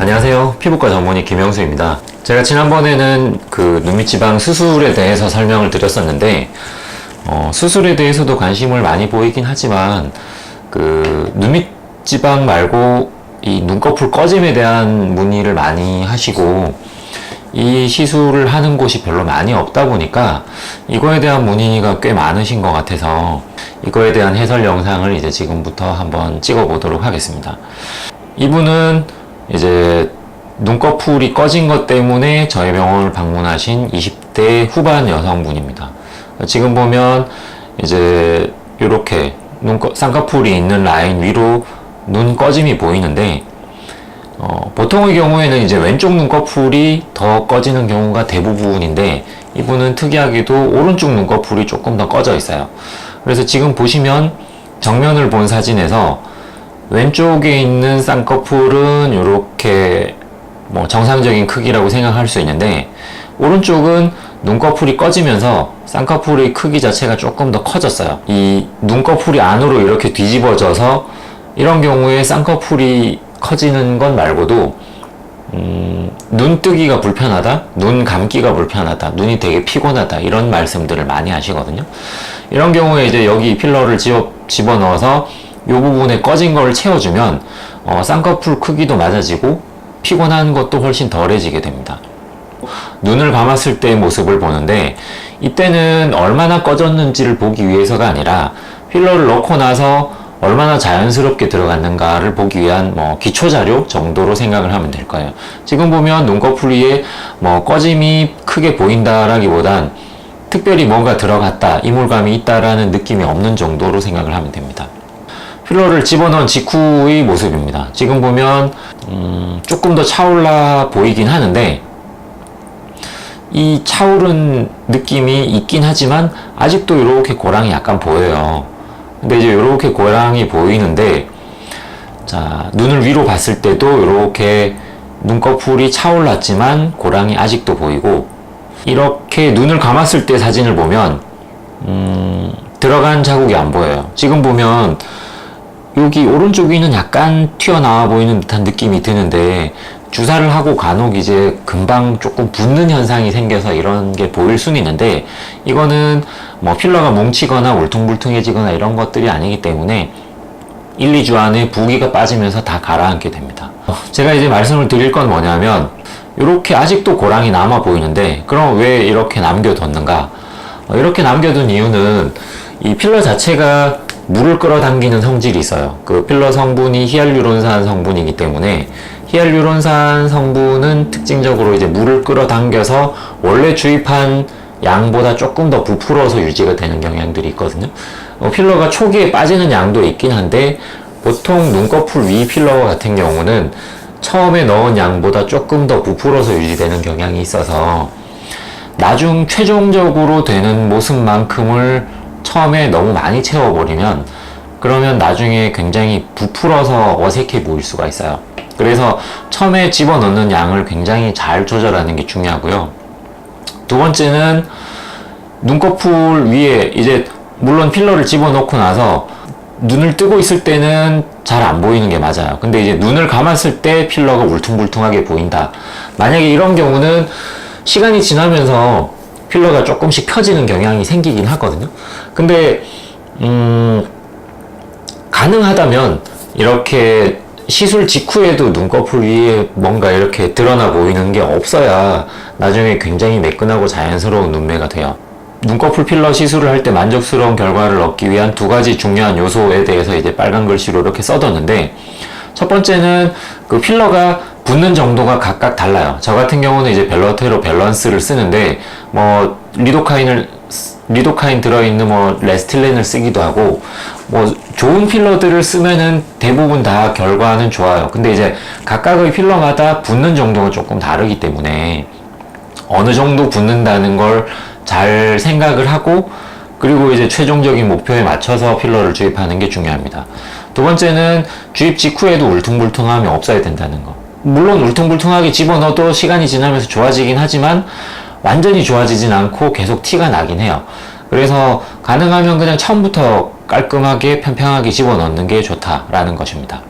안녕하세요. 피부과 전문의 김영수입니다. 제가 지난번에는 그 눈밑지방 수술에 대해서 설명을 드렸었는데 수술에 대해서도 관심을 많이 보이긴 하지만 그 눈밑지방 말고 이 눈꺼풀 꺼짐에 대한 문의를 많이 하시고 이 시술을 하는 곳이 별로 많이 없다 보니까 이거에 대한 문의가 꽤 많으신 것 같아서 이거에 대한 해설 영상을 이제 지금부터 한번 찍어 보도록 하겠습니다. 이분은 이제 눈꺼풀이 꺼진 것 때문에 저희 병원을 방문하신 20대 후반 여성분입니다. 지금 보면 이제 이렇게 쌍꺼풀이 있는 라인 위로 눈 꺼짐이 보이는데 보통의 경우에는 이제 왼쪽 눈꺼풀이 더 꺼지는 경우가 대부분인데 이분은 특이하게도 오른쪽 눈꺼풀이 조금 더 꺼져 있어요. 그래서 지금 보시면 정면을 본 사진에서 왼쪽에 있는 쌍꺼풀은 이렇게 뭐 정상적인 크기라고 생각할 수 있는데 오른쪽은 눈꺼풀이 꺼지면서 쌍꺼풀의 크기 자체가 조금 더 커졌어요. 이 눈꺼풀이 안으로 이렇게 뒤집어져서 이런 경우에 쌍꺼풀이 커지는 것 말고도 눈 뜨기가 불편하다, 눈 감기가 불편하다, 눈이 되게 피곤하다 이런 말씀들을 많이 하시거든요. 이런 경우에 이제 여기 필러를 집어넣어서 이 부분에 꺼진 걸 채워주면 쌍꺼풀 크기도 맞아지고 피곤한 것도 훨씬 덜해지게 됩니다. 눈을 감았을 때의 모습을 보는데 이때는 얼마나 꺼졌는지를 보기 위해서가 아니라 필러를 넣고 나서 얼마나 자연스럽게 들어갔는가를 보기 위한 기초자료 정도로 생각을 하면 될 거예요. 지금 보면 눈꺼풀 위에 꺼짐이 크게 보인다라기보단 특별히 뭔가 들어갔다, 이물감이 있다라는 느낌이 없는 정도로 생각을 하면 됩니다. 필러를 집어넣은 직후의 모습입니다. 지금 보면 조금 더 차올라 보이긴 하는데 이 차오른 느낌이 있긴 하지만 아직도 이렇게 고랑이 약간 보여요. 근데 이제 이렇게 고랑이 보이는데 자, 눈을 위로 봤을 때도 이렇게 눈꺼풀이 차올랐지만 고랑이 아직도 보이고 이렇게 눈을 감았을 때 사진을 보면 들어간 자국이 안 보여요. 지금 보면 여기 오른쪽 위는 약간 튀어나와 보이는 듯한 느낌이 드는데 주사를 하고 간혹 이제 금방 조금 붓는 현상이 생겨서 이런 게 보일 수는 있는데 이거는 필러가 뭉치거나 울퉁불퉁해지거나 이런 것들이 아니기 때문에 1, 2주 안에 부기가 빠지면서 다 가라앉게 됩니다. 제가 이제 말씀을 드릴 건 뭐냐면 이렇게 아직도 고랑이 남아 보이는데 그럼 왜 이렇게 남겨뒀는가? 이렇게 남겨둔 이유는 이 필러 자체가 물을 끌어당기는 성질이 있어요. 그 필러 성분이 히알루론산 성분이기 때문에 히알루론산 성분은 특징적으로 이제 물을 끌어당겨서 원래 주입한 양보다 조금 더 부풀어서 유지가 되는 경향들이 있거든요. 필러가 초기에 빠지는 양도 있긴 한데 보통 눈꺼풀 위 필러 같은 경우는 처음에 넣은 양보다 조금 더 부풀어서 유지되는 경향이 있어서 나중 최종적으로 되는 모습만큼을 처음에 너무 많이 채워버리면 그러면 나중에 굉장히 부풀어서 어색해 보일 수가 있어요. 그래서 처음에 집어넣는 양을 굉장히 잘 조절하는 게 중요하고요. 두 번째는 눈꺼풀 위에 이제 물론 필러를 집어넣고 나서 눈을 뜨고 있을 때는 잘 안 보이는 게 맞아요. 근데 이제 눈을 감았을 때 필러가 울퉁불퉁하게 보인다. 만약에 이런 경우는 시간이 지나면서 필러가 조금씩 펴지는 경향이 생기긴 하거든요. 근데 가능하다면 이렇게 시술 직후에도 눈꺼풀 위에 뭔가 이렇게 드러나 보이는 게 없어야 나중에 굉장히 매끈하고 자연스러운 눈매가 돼요. 눈꺼풀 필러 시술을 할 때 만족스러운 결과를 얻기 위한 두 가지 중요한 요소에 대해서 이제 빨간 글씨로 이렇게 써뒀는데 첫 번째는 그 필러가 붙는 정도가 각각 달라요. 저 같은 경우는 이제 벨러테로 밸런스를 쓰는데 리도카인 들어있는 레스틸렌을 쓰기도 하고 좋은 필러들을 쓰면은 대부분 다 결과는 좋아요. 근데 이제 각각의 필러마다 붙는 정도가 조금 다르기 때문에 어느 정도 붙는다는 걸 잘 생각을 하고 그리고 이제 최종적인 목표에 맞춰서 필러를 주입하는 게 중요합니다. 두 번째는 주입 직후에도 울퉁불퉁함이 없어야 된다는 거. 물론 울퉁불퉁하게 집어넣어도 시간이 지나면서 좋아지긴 하지만 완전히 좋아지진 않고 계속 티가 나긴 해요. 그래서 가능하면 그냥 처음부터 깔끔하게 평평하게 집어넣는 게 좋다라는 것입니다.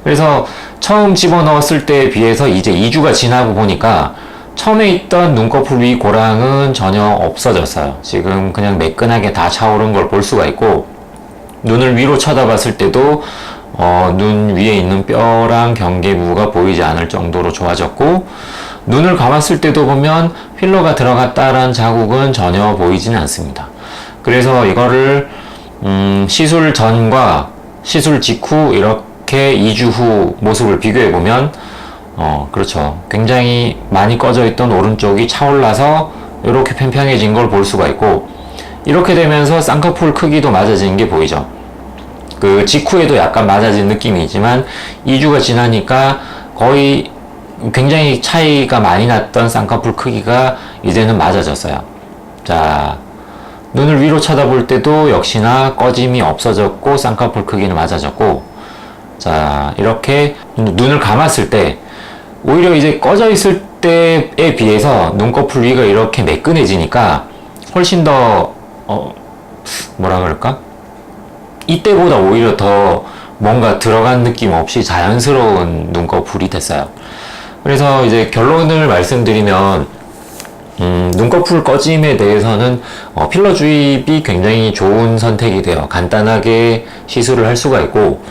그래서 처음 집어넣었을 때에 비해서 이제 2주가 지나고 보니까 처음에 있던 눈꺼풀 위 고랑은 전혀 없어졌어요. 지금 그냥 매끈하게 다 차오른 걸 볼 수가 있고, 눈을 위로 쳐다봤을 때도 눈 위에 있는 뼈랑 경계부가 보이지 않을 정도로 좋아졌고, 눈을 감았을 때도 보면 필러가 들어갔다라는 자국은 전혀 보이지는 않습니다. 그래서 이거를 시술 전과 시술 직후 이렇게 2주 후 모습을 비교해 보면 그렇죠. 굉장히 많이 꺼져 있던 오른쪽이 차올라서 이렇게 팽팽해진 걸 볼 수가 있고, 이렇게 되면서 쌍꺼풀 크기도 맞아지는 게 보이죠. 그 직후에도 약간 맞아진 느낌이지만 2주가 지나니까 거의 굉장히 차이가 많이 났던 쌍꺼풀 크기가 이제는 맞아졌어요. 자, 눈을 위로 쳐다볼 때도 역시나 꺼짐이 없어졌고 쌍꺼풀 크기는 맞아졌고, 자, 이렇게 눈을 감았을 때 오히려 이제 꺼져 있을 때에 비해서 눈꺼풀 위가 이렇게 매끈해지니까 훨씬 더 뭐라 그럴까? 이때보다 오히려 더 뭔가 들어간 느낌 없이 자연스러운 눈꺼풀이 됐어요. 그래서 이제 결론을 말씀드리면 눈꺼풀 꺼짐에 대해서는 필러 주입이 굉장히 좋은 선택이 돼요. 간단하게 시술을 할 수가 있고,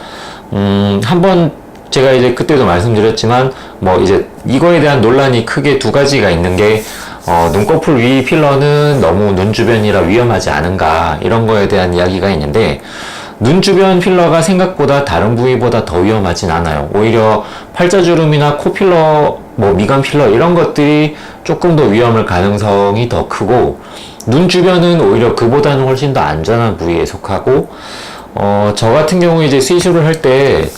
한번 제가 이제 그때도 말씀드렸지만 뭐 이제 이거에 대한 논란이 크게 두 가지가 있는 게 눈꺼풀 위 필러는 너무 눈 주변이라 위험하지 않은가, 이런 거에 대한 이야기가 있는데, 눈 주변 필러가 생각보다 다른 부위보다 더 위험하진 않아요. 오히려 팔자주름이나 코 필러, 뭐 미간 필러 이런 것들이 조금 더 위험할 가능성이 더 크고, 눈 주변은 오히려 그보다는 훨씬 더 안전한 부위에 속하고, 저 같은 경우에 이제 시술을 할 때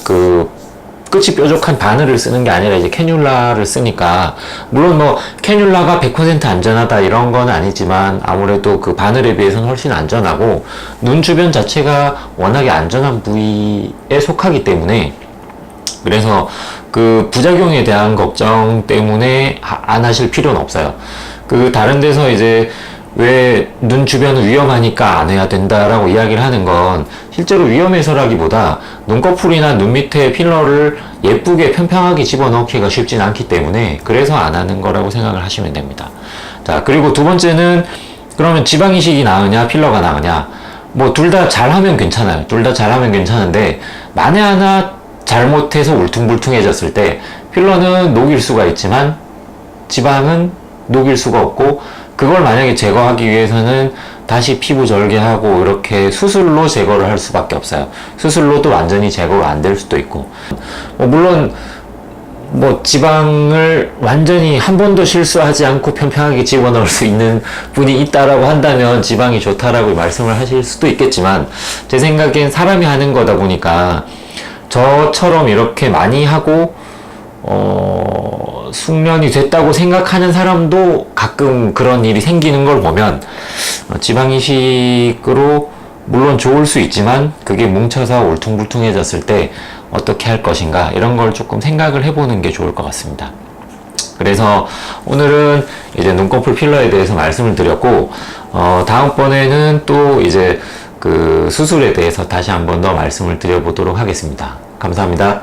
끝이 뾰족한 바늘을 쓰는 게 아니라 이제 캐뉼라를 쓰니까, 물론 뭐 캐뉼라가 100% 안전하다 이런 건 아니지만 아무래도 그 바늘에 비해서는 훨씬 안전하고, 눈 주변 자체가 워낙에 안전한 부위에 속하기 때문에, 그래서 그 부작용에 대한 걱정 때문에 안 하실 필요는 없어요. 다른 데서 이제 왜 눈 주변은 위험하니까 안 해야 된다라고 이야기를 하는 건 실제로 위험해서라기보다 눈꺼풀이나 눈 밑에 필러를 예쁘게 평평하게 집어넣기가 쉽진 않기 때문에 그래서 안 하는 거라고 생각을 하시면 됩니다. 자, 그리고 두 번째는, 그러면 지방 이식이 나으냐 필러가 나으냐, 뭐 둘 다 잘하면 괜찮아요. 둘 다 잘하면 괜찮은데, 만에 하나 잘못해서 울퉁불퉁해졌을 때 필러는 녹일 수가 있지만 지방은 녹일 수가 없고, 그걸 만약에 제거하기 위해서는 다시 피부 절개하고 이렇게 수술로 제거를 할 수밖에 없어요. 수술로도 완전히 제거가 안 될 수도 있고, 물론 뭐 지방을 완전히 한 번도 실수하지 않고 평평하게 집어넣을 수 있는 분이 있다라고 한다면 지방이 좋다라고 말씀을 하실 수도 있겠지만, 제 생각엔 사람이 하는 거다 보니까 저처럼 이렇게 많이 하고 숙련이 됐다고 생각하는 사람도 가끔 그런 일이 생기는 걸 보면, 지방 이식으로 물론 좋을 수 있지만 그게 뭉쳐서 울퉁불퉁해졌을 때 어떻게 할 것인가, 이런 걸 조금 생각을 해보는 게 좋을 것 같습니다. 그래서 오늘은 이제 눈꺼풀 필러에 대해서 말씀을 드렸고, 다음번에는 또 이제 그 수술에 대해서 다시 한 번 더 말씀을 드려보도록 하겠습니다. 감사합니다.